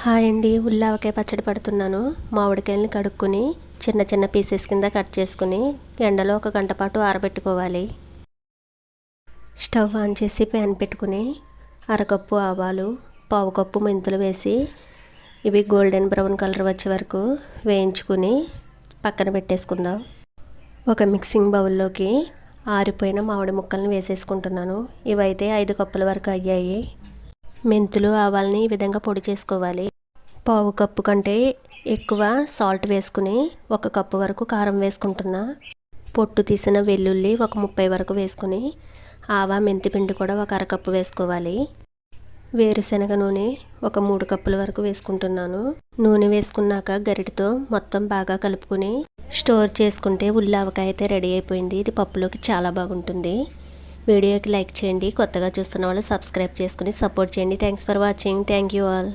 Hi అండి. ఉల్లావకాయ పచ్చడి పడుతున్నాను. మామిడికాయలని కడుక్కొని చిన్న చిన్న పీసెస్ కింద కట్ చేసుకుని ఎండలో 1 గంట పాటు ఆరబెట్టుకోవాలి. స్టవ్ ఆన్ చేసి ప్యాన్ పెట్టుకుని అరకప్పు ఆవాలు, పావు కప్పు మెంతులు వేసి ఇవి గోల్డెన్ బ్రౌన్ కలర్ వచ్చే వరకు వేయించుకుని పక్కన పెట్టేసుకుందాం. ఒక మిక్సింగ్ బౌల్లోకి ఆరిపోయిన మామిడి ముక్కల్ని వేసేసుకుంటున్నాను. ఇవైతే 5 కప్పుల వరకు అయ్యాయి. మెంతులు ఆవాలని ఈ విధంగా పొడి చేసుకోవాలి. పావు కప్పు కంటే ఎక్కువ సాల్ట్ వేసుకుని 1 కప్పు వరకు కారం వేసుకుంటున్నా. పొట్టు తీసిన వెల్లుల్లి ఒక 30 వరకు వేసుకుని ఆవా మెంతి పిండి కూడా ఒక అరకప్పు వేసుకోవాలి. వేరుశనగ నూనె ఒక 3 కప్పుల వరకు వేసుకుంటున్నాను. నూనె వేసుకున్నాక గరిటతో మొత్తం బాగా కలుపుకుని స్టోర్ చేసుకుంటే ఉల్లావకాయ అయితే రెడీ అయిపోయింది. ఇది పప్పులోకి చాలా బాగుంటుంది. వీడియోకి లైక్ చేయండి. కొత్తగా చూస్తున్న వాళ్ళు సబ్స్క్రైబ్ చేసుకుని సపోర్ట్ చేయండి. Thanks for watching. Thank you all.